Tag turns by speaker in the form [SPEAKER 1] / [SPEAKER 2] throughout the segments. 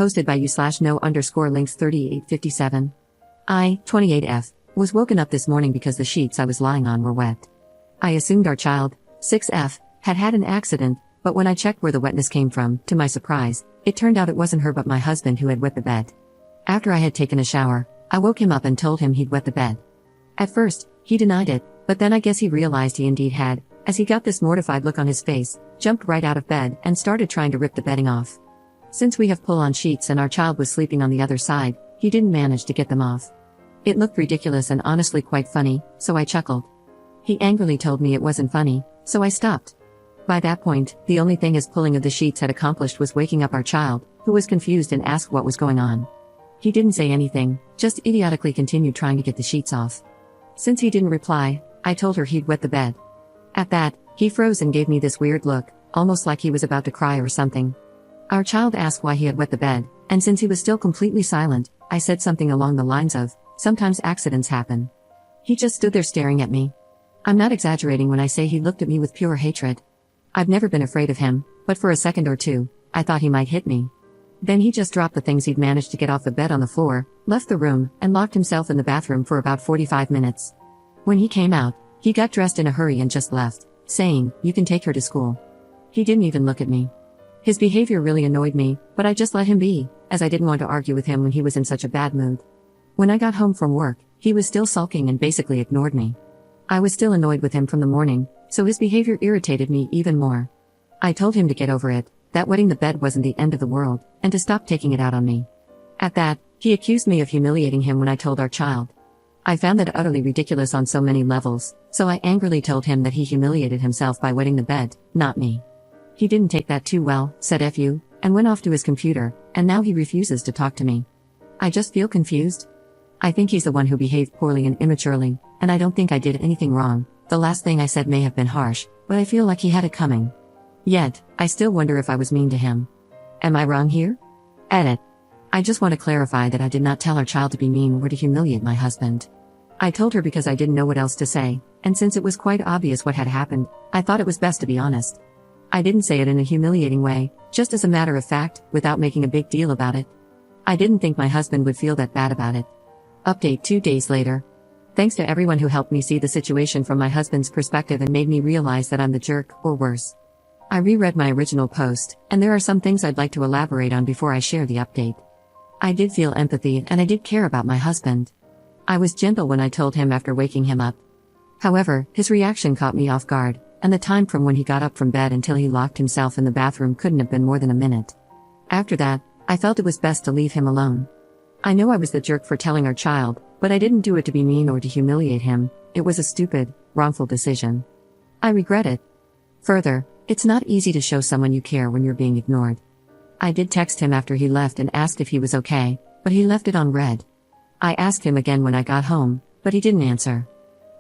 [SPEAKER 1] Posted by you/no_links 3857. I, 28F, was woken up this morning because the sheets I was lying on were wet. I assumed our child, 6F, had had an accident, but when I checked where the wetness came from, to my surprise, it turned out it wasn't her but my husband who had wet the bed. After I had taken a shower, I woke him up and told him he'd wet the bed. At first, he denied it, but then I guess he realized he indeed had, as he got this mortified look on his face, jumped right out of bed and started trying to rip the bedding off. Since we have pull-on sheets and our child was sleeping on the other side, he didn't manage to get them off. It looked ridiculous and honestly quite funny, so I chuckled. He angrily told me it wasn't funny, so I stopped. By that point, the only thing his pulling of the sheets had accomplished was waking up our child, who was confused and asked what was going on. He didn't say anything, just idiotically continued trying to get the sheets off. Since he didn't reply, I told her he'd wet the bed. At that, he froze and gave me this weird look, almost like he was about to cry or something. Our child asked why he had wet the bed, and since he was still completely silent, I said something along the lines of, "Sometimes accidents happen." He just stood there staring at me. I'm not exaggerating when I say he looked at me with pure hatred. I've never been afraid of him, but for a second or two, I thought he might hit me. Then he just dropped the things he'd managed to get off the bed on the floor, left the room, and locked himself in the bathroom for about 45 minutes. When he came out, he got dressed in a hurry and just left, saying, "You can take her to school." He didn't even look at me. His behavior really annoyed me, but I just let him be, as I didn't want to argue with him when he was in such a bad mood. When I got home from work, he was still sulking and basically ignored me. I was still annoyed with him from the morning, so his behavior irritated me even more. I told him to get over it, that wetting the bed wasn't the end of the world, and to stop taking it out on me. At that, he accused me of humiliating him when I told our child. I found that utterly ridiculous on so many levels, so I angrily told him that he humiliated himself by wetting the bed, not me. He didn't take that too well, said "F you," and went off to his computer, and now he refuses to talk to me. I just feel confused. I think he's the one who behaved poorly and immaturely, and I don't think I did anything wrong. The last thing I said may have been harsh, but I feel like he had it coming. Yet, I still wonder if I was mean to him. Am I wrong here? Edit. I just want to clarify that I did not tell our child to be mean or to humiliate my husband. I told her because I didn't know what else to say, and since it was quite obvious what had happened, I thought it was best to be honest. I didn't say it in a humiliating way, just as a matter of fact, without making a big deal about it. I didn't think my husband would feel that bad about it. Update 2 days later. Thanks to everyone who helped me see the situation from my husband's perspective and made me realize that I'm the jerk, or worse. I reread my original post, and there are some things I'd like to elaborate on before I share the update. I did feel empathy and I did care about my husband. I was gentle when I told him after waking him up. However, his reaction caught me off guard, and the time from when he got up from bed until he locked himself in the bathroom couldn't have been more than a minute. After that, I felt it was best to leave him alone. I know I was the jerk for telling our child, but I didn't do it to be mean or to humiliate him. It was a stupid, wrongful decision. I regret it. Further, it's not easy to show someone you care when you're being ignored. I did text him after he left and asked if he was okay, but he left it on read. I asked him again when I got home, but he didn't answer.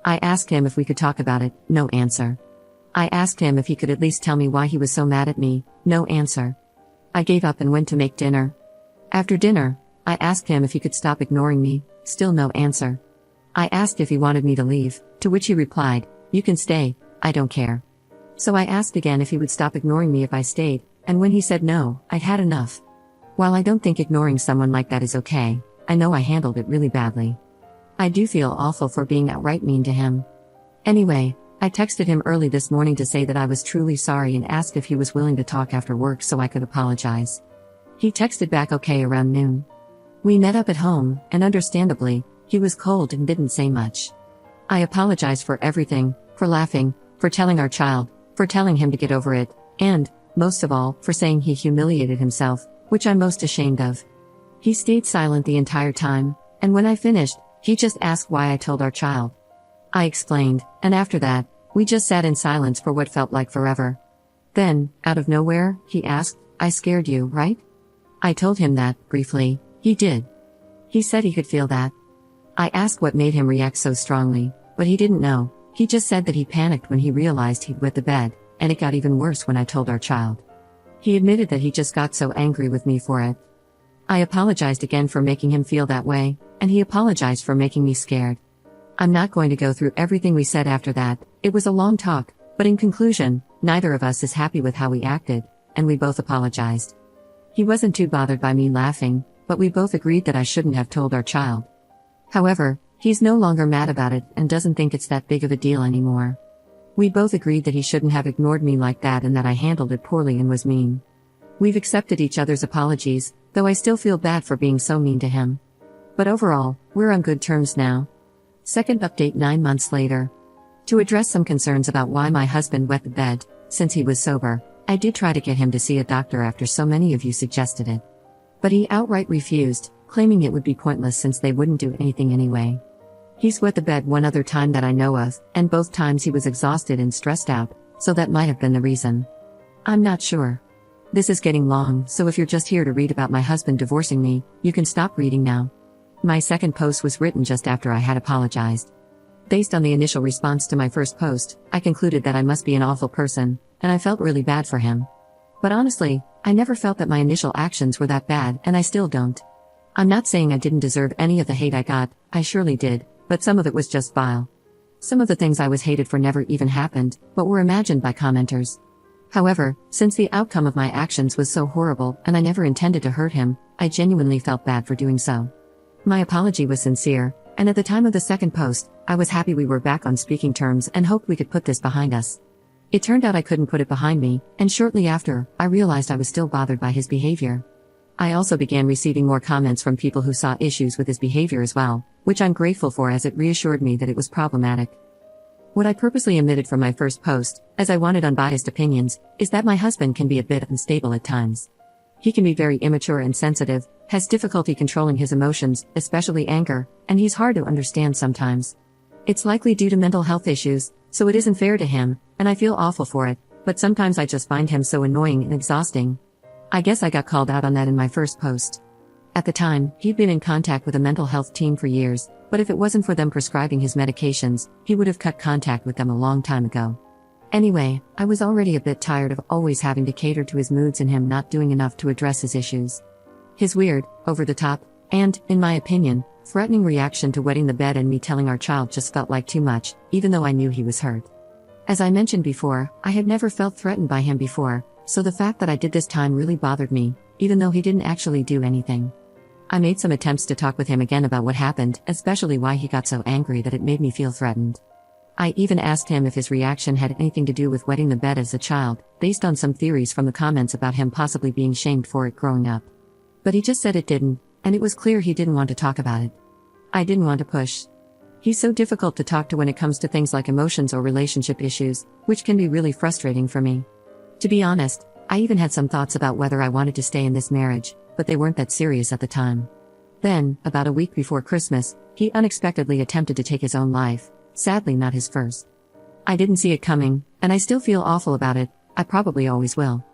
[SPEAKER 1] I asked him if we could talk about it, no answer. I asked him if he could at least tell me why he was so mad at me, no answer. I gave up and went to make dinner. After dinner, I asked him if he could stop ignoring me, still no answer. I asked if he wanted me to leave, to which he replied, "You can stay, I don't care." So I asked again if he would stop ignoring me if I stayed, and when he said no, I'd had enough. While I don't think ignoring someone like that is okay, I know I handled it really badly. I do feel awful for being outright mean to him. Anyway, I texted him early this morning to say that I was truly sorry and asked if he was willing to talk after work so I could apologize. He texted back okay around noon. We met up at home, and understandably, he was cold and didn't say much. I apologized for everything, for laughing, for telling our child, for telling him to get over it, and, most of all, for saying he humiliated himself, which I'm most ashamed of. He stayed silent the entire time, and when I finished, he just asked why I told our child. I explained, and after that, we just sat in silence for what felt like forever. Then, out of nowhere, he asked, "I scared you, right?" I told him that, briefly. He did. He said he could feel that. I asked what made him react so strongly, but he didn't know. He just said that he panicked when he realized he'd wet the bed, and it got even worse when I told our child. He admitted that he just got so angry with me for it. I apologized again for making him feel that way, and he apologized for making me scared. I'm not going to go through everything we said after that. It was a long talk, but in conclusion, neither of us is happy with how we acted, and we both apologized. He wasn't too bothered by me laughing, but we both agreed that I shouldn't have told our child. However, he's no longer mad about it and doesn't think it's that big of a deal anymore. We both agreed that he shouldn't have ignored me like that and that I handled it poorly and was mean. We've accepted each other's apologies, though I still feel bad for being so mean to him. But overall, we're on good terms now. Second update 9 months later. To address some concerns about why my husband wet the bed, since he was sober, I did try to get him to see a doctor after so many of you suggested it. But he outright refused, claiming it would be pointless since they wouldn't do anything anyway. He's wet the bed one other time that I know of, and both times he was exhausted and stressed out, so that might have been the reason. I'm not sure. This is getting long, so if you're just here to read about my husband divorcing me, you can stop reading now. My second post was written just after I had apologized. Based on the initial response to my first post, I concluded that I must be an awful person, and I felt really bad for him. But honestly, I never felt that my initial actions were that bad, and I still don't. I'm not saying I didn't deserve any of the hate I got, I surely did, but some of it was just vile. Some of the things I was hated for never even happened, but were imagined by commenters. However, since the outcome of my actions was so horrible and I never intended to hurt him, I genuinely felt bad for doing so. My apology was sincere, and at the time of the second post, I was happy we were back on speaking terms and hoped we could put this behind us. It turned out I couldn't put it behind me, and shortly after, I realized I was still bothered by his behavior. I also began receiving more comments from people who saw issues with his behavior as well, which I'm grateful for as it reassured me that it was problematic. What I purposely omitted from my first post, as I wanted unbiased opinions, is that my husband can be a bit unstable at times. He can be very immature and sensitive, has difficulty controlling his emotions, especially anger, and he's hard to understand sometimes. It's likely due to mental health issues, so it isn't fair to him, and I feel awful for it, but sometimes I just find him so annoying and exhausting. I guess I got called out on that in my first post. At the time, he'd been in contact with a mental health team for years, but if it wasn't for them prescribing his medications, he would have cut contact with them a long time ago. Anyway, I was already a bit tired of always having to cater to his moods and him not doing enough to address his issues. His weird, over-the-top, and, in my opinion, threatening reaction to wetting the bed and me telling our child just felt like too much, even though I knew he was hurt. As I mentioned before, I had never felt threatened by him before, so the fact that I did this time really bothered me, even though he didn't actually do anything. I made some attempts to talk with him again about what happened, especially why he got so angry that it made me feel threatened. I even asked him if his reaction had anything to do with wetting the bed as a child, based on some theories from the comments about him possibly being shamed for it growing up. But he just said it didn't, and it was clear he didn't want to talk about it. I didn't want to push. He's so difficult to talk to when it comes to things like emotions or relationship issues, which can be really frustrating for me. To be honest, I even had some thoughts about whether I wanted to stay in this marriage, but they weren't that serious at the time. Then, about a week before Christmas, he unexpectedly attempted to take his own life, sadly not his first. I didn't see it coming, and I still feel awful about it, I probably always will.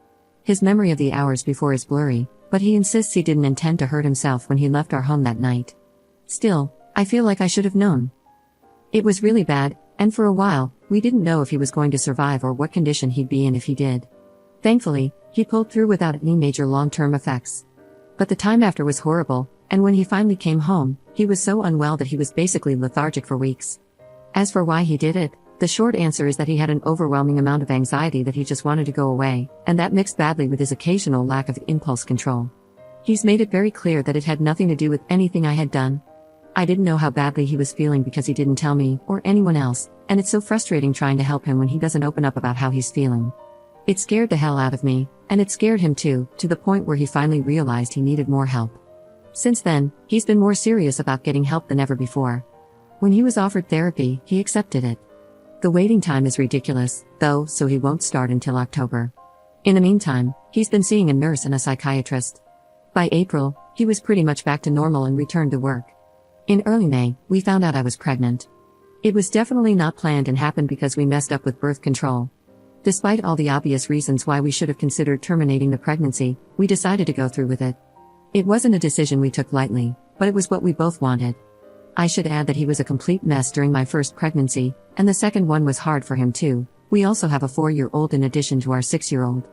[SPEAKER 1] His memory of the hours before is blurry, but he insists he didn't intend to hurt himself when he left our home that night. Still, I feel like I should have known. It was really bad, and for a while, we didn't know if he was going to survive or what condition he'd be in if he did. Thankfully, he pulled through without any major long-term effects. But the time after was horrible, and when he finally came home, he was so unwell that he was basically lethargic for weeks. As for why he did it, the short answer is that he had an overwhelming amount of anxiety that he just wanted to go away, and that mixed badly with his occasional lack of impulse control. He's made it very clear that it had nothing to do with anything I had done. I didn't know how badly he was feeling because he didn't tell me, or anyone else, and it's so frustrating trying to help him when he doesn't open up about how he's feeling. It scared the hell out of me, and it scared him too, to the point where he finally realized he needed more help. Since then, he's been more serious about getting help than ever before. When he was offered therapy, he accepted it. The waiting time is ridiculous, though, so he won't start until October. In the meantime, he's been seeing a nurse and a psychiatrist. By April, he was pretty much back to normal and returned to work. In early May, we found out I was pregnant. It was definitely not planned and happened because we messed up with birth control. Despite all the obvious reasons why we should have considered terminating the pregnancy, we decided to go through with it. It wasn't a decision we took lightly, but it was what we both wanted. I should add that he was a complete mess during my first pregnancy, and the second one was hard for him too. We also have a 4-year-old in addition to our 6-year-old.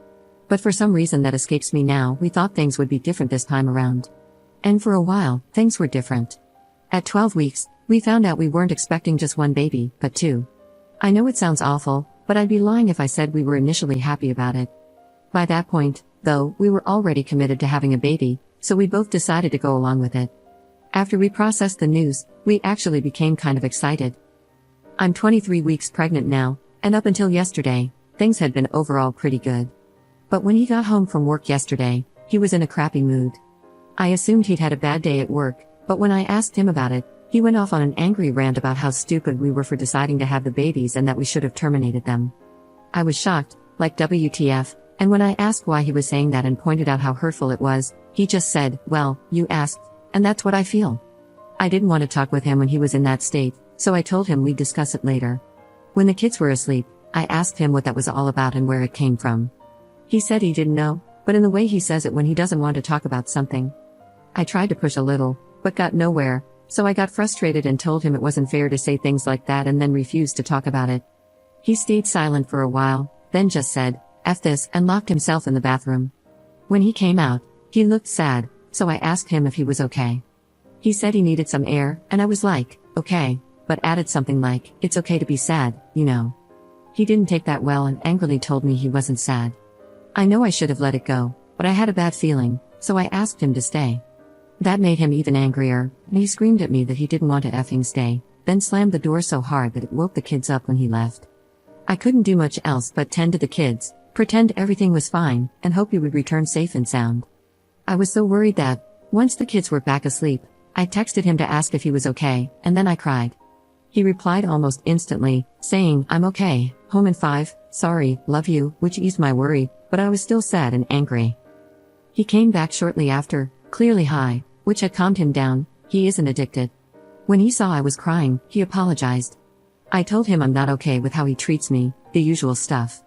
[SPEAKER 1] But for some reason that escapes me now, we thought things would be different this time around. And for a while, things were different. At 12 weeks, we found out we weren't expecting just one baby, but 2. I know it sounds awful, but I'd be lying if I said we were initially happy about it. By that point, though we were already committed to having a baby, so we both decided to go along with it. After we processed the news, we actually became kind of excited. I'm 23 weeks pregnant now, and up until yesterday, things had been overall pretty good. But when he got home from work yesterday, he was in a crappy mood. I assumed he'd had a bad day at work, but when I asked him about it, he went off on an angry rant about how stupid we were for deciding to have the babies and that we should have terminated them. I was shocked, like WTF, and when I asked why he was saying that and pointed out how hurtful it was, he just said, "Well, you asked, and that's what I feel." I didn't want to talk with him when he was in that state, so I told him we'd discuss it later. When the kids were asleep, I asked him what that was all about and where it came from. He said he didn't know, but in the way he says it when he doesn't want to talk about something. I tried to push a little, but got nowhere, so I got frustrated and told him it wasn't fair to say things like that and then refused to talk about it. He stayed silent for a while, then just said, "F this," and locked himself in the bathroom. When he came out, he looked sad, so I asked him if he was okay. He said he needed some air, and I was like, "Okay," but added something like, "It's okay to be sad, you know." He didn't take that well and angrily told me he wasn't sad. I know I should have let it go, but I had a bad feeling, so I asked him to stay. That made him even angrier, and he screamed at me that he didn't want to effing stay, then slammed the door so hard that it woke the kids up when he left. I couldn't do much else but tend to the kids, pretend everything was fine, and hope he would return safe and sound. I was so worried that, once the kids were back asleep, I texted him to ask if he was okay, and then I cried. He replied almost instantly, saying, "I'm okay, home in 5, sorry, love you," which eased my worry, but I was still sad and angry. He came back shortly after, clearly high, which had calmed him down. He isn't addicted. When he saw I was crying, he apologized. I told him I'm not okay with how he treats me, the usual stuff.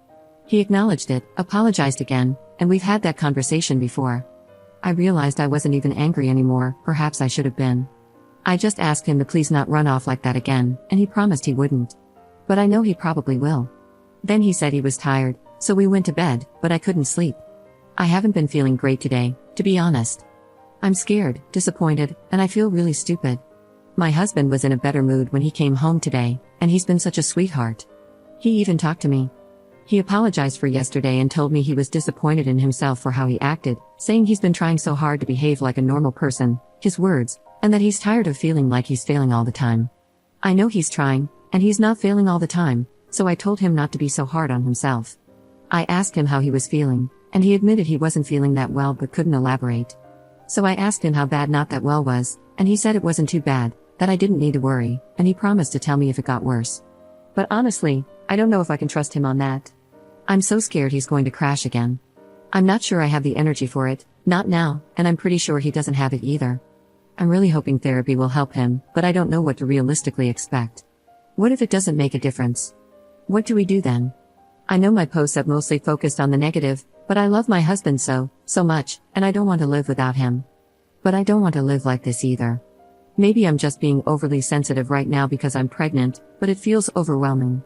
[SPEAKER 1] He acknowledged it, apologized again, and we've had that conversation before. I realized I wasn't even angry anymore, perhaps I should have been. I just asked him to please not run off like that again, and he promised he wouldn't. But I know he probably will. Then he said he was tired, so we went to bed, but I couldn't sleep. I haven't been feeling great today, to be honest. I'm scared, disappointed, and I feel really stupid. My husband was in a better mood when he came home today, and he's been such a sweetheart. He even talked to me. He apologized for yesterday and told me he was disappointed in himself for how he acted, saying he's been trying so hard to behave like a normal person, his words, and that he's tired of feeling like he's failing all the time. I know he's trying, and he's not failing all the time, so I told him not to be so hard on himself. I asked him how he was feeling, and he admitted he wasn't feeling that well but couldn't elaborate. So I asked him how bad not that well was, and he said it wasn't too bad, that I didn't need to worry, and he promised to tell me if it got worse. But honestly, I don't know if I can trust him on that. I'm so scared he's going to crash again. I'm not sure I have the energy for it, not now, and I'm pretty sure he doesn't have it either. I'm really hoping therapy will help him, but I don't know what to realistically expect. What if it doesn't make a difference? What do we do then? I know my posts have mostly focused on the negative, but I love my husband so much, and I don't want to live without him. But I don't want to live like this either. Maybe I'm just being overly sensitive right now because I'm pregnant, but it feels overwhelming.